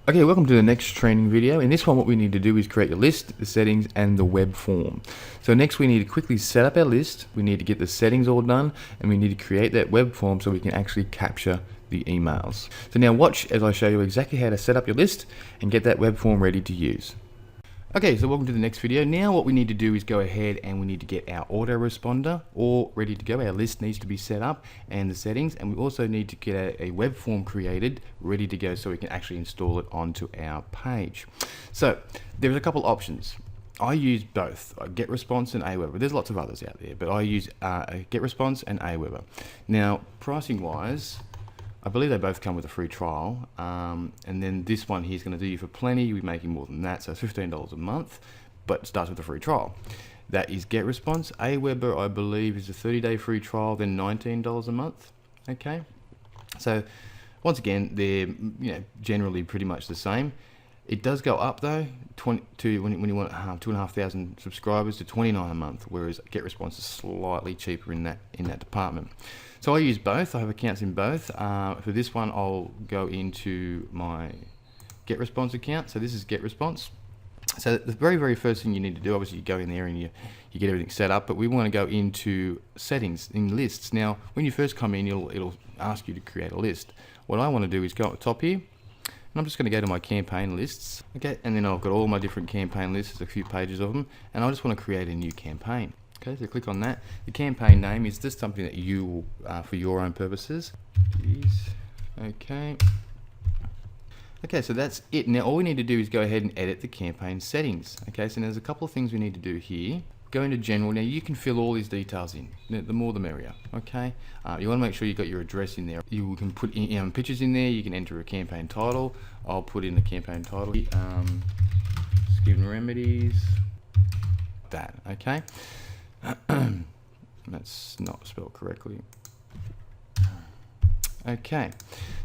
Okay, welcome to the next training video. In this one, what we need to do is create a list, the settings, and the web form. So next we need to quickly set up our list, we need to get the settings all done, and we need to create that web form so we can actually capture the emails. So now watch as I show you exactly how to set up your list and get that web form ready to use. Okay, so welcome to the next video. Now what we need to do is go ahead and we need to get our autoresponder all ready to go. Our list needs to be set up and the settings, and we also need to get a web form created ready to go so we can actually install it onto our page. So there's a couple options. I use both, GetResponse and Aweber. There's lots of others out there, but I use GetResponse and Aweber. Now pricing wise, I believe they both come with a free trial, and then this one here is going to do you for plenty. You'll be making more than that, so it's $15 a month, but it starts with a free trial. That is GetResponse. Aweber, I believe, is a 30-day free trial, then $19 a month. Okay, so once again, they're generally pretty much the same. It does go up though, when you want 2,500 subscribers to $29 a month, whereas GetResponse is slightly cheaper in that department. So I use both. I have accounts in both. For this one, I'll go into my GetResponse account. So this is GetResponse. So the very first thing you need to do, obviously, you go in there and you get everything set up. But we want to go into settings in lists. Now, when you first come in, it'll ask you to create a list. What I want to do is go at the top here. And I'm just going to go to my campaign lists, okay, and then I've got all my different campaign lists, a few pages of them, and I just want to create a new campaign. Okay, so click on that. The campaign name is just something that you will, for your own purposes. Okay. Okay, so that's it. Now all we need to do is go ahead and edit the campaign settings. Okay, so there's a couple of things we need to do here. Go into general. Now you can fill all these details in. The more the merrier. Okay. You want to make sure you got your address in there. You can put in pictures in there. You can enter a campaign title. I'll put in the campaign title. Skin remedies. That. Okay. That's not spelled correctly. Okay,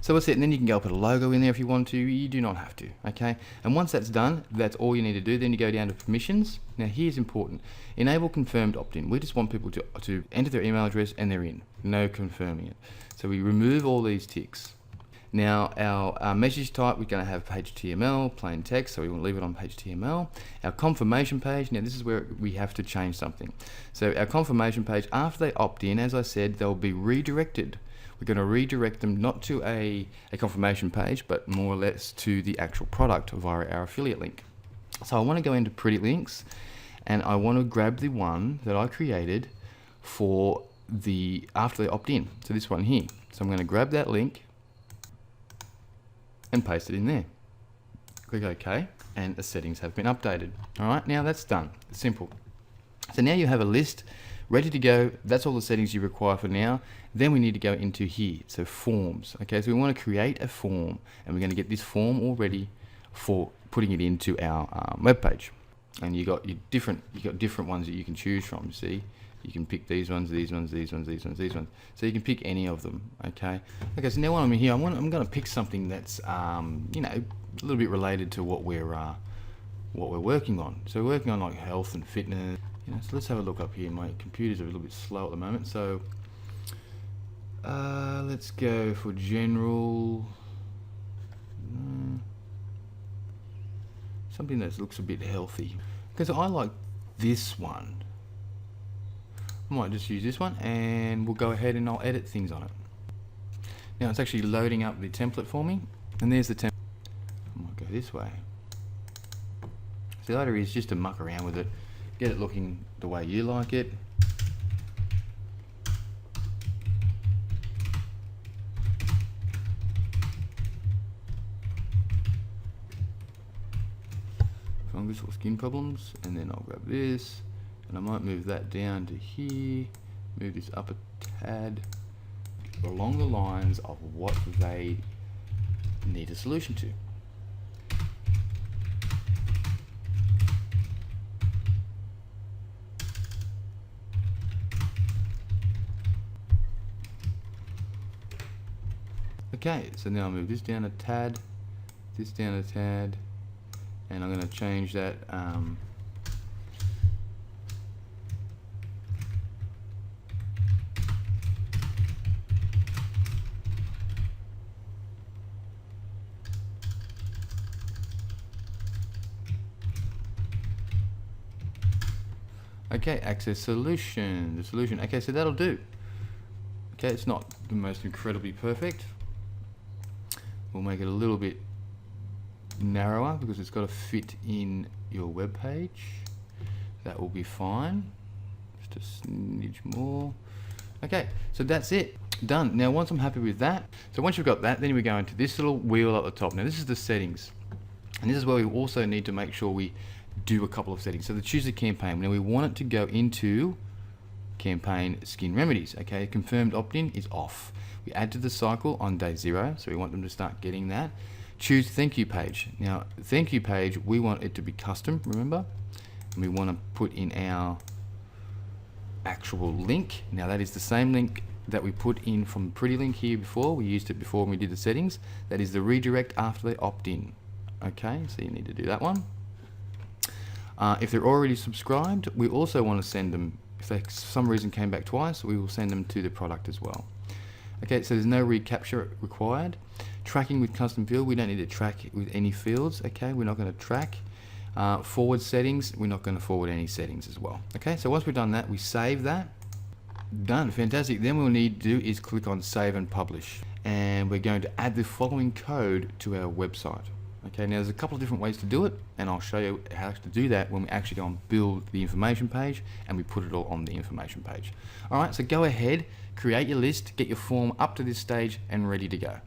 so that's it, and then you can go put a logo in there if you want to. You do not have to, okay? And once that's done, that's all you need to do. Then you go down to permissions. Now here's important. Enable confirmed opt-in. We just want people to enter their email address and they're in. No confirming it. So we remove all these ticks. Now our message type, we're going to have HTML, plain text, so we want to leave it on HTML. Our confirmation page, now this is where we have to change something. So our confirmation page, after they opt in, as I said, they'll be redirected. We're going to redirect them not to a confirmation page, but more or less to the actual product via our affiliate link. So I want to go into pretty links, and I want to grab the one that I created for after they opt in. So this one here. So I'm going to grab that link and paste it in there. Click OK, and the settings have been updated. All right, now that's done. It's simple. So now you have a list ready to go. That's all the settings you require for now. Then we need to go into here, so forms. Okay, so we want to create a form, and we're going to get this form all ready for putting it into our web page. And you got different ones that you can choose from. You see, you can pick these ones, these ones, these ones, these ones, these ones. So you can pick any of them. Okay. Okay. So now while I'm here, I'm going to pick something that's a little bit related to what we're working on. So we're working on like health and fitness. So let's have a look up here. My computer's a little bit slow at the moment, so let's go for general. Something that looks a bit healthy, because I like this one. I might just use this one, and we'll go ahead and I'll edit things on it. Now it's actually loading up the template for me, and there's the template. I might go this way. So the idea is just to muck around with it. Get it looking the way you like it. Fungus or skin problems, and then I'll grab this, and I might move that down to here, move this up a tad, along the lines of what they need a solution to. Okay, so now I'll move this down a tad, this down a tad, and I'm going to change that Okay, access solution, the solution. Okay, so that'll do. Okay, it's not the most incredibly perfect. We'll make it a little bit narrower because it's got to fit in your web page. That will be fine. Just a smidge more. Okay, so that's it. Done. Now once I'm happy with that, so once you've got that, then we go into this little wheel at the top. Now this is the settings, and this is where we also need to make sure we do a couple of settings. So the choose a campaign. Now we want it to go into campaign skin remedies. Okay, confirmed opt-in is off. We add to the cycle on day 0, so we want them to start getting that. Choose thank you page. Now thank you page, we want it to be custom, remember, and we want to put in our actual link. Now that is the same link that we put in from Pretty Link here before. We used it before when we did the settings. That is the redirect after they opt in. Okay, so you need to do that one. If they're already subscribed, we also want to send them, if they for some reason came back twice, we will send them to the product as well. Okay, so there's no recapture required. Tracking with custom field, we don't need to track with any fields. Okay, we're not going to track. Forward settings, we're not going to forward any settings as well. Okay, so once we've done that, we save that. Done, fantastic. Then what we'll need to do is click on save and publish, and we're going to add the following code to our website. Okay, now there's a couple of different ways to do it, and I'll show you how to do that when we actually go and build the information page and we put it all on the information page. Alright, so go ahead, create your list, get your form up to this stage and ready to go.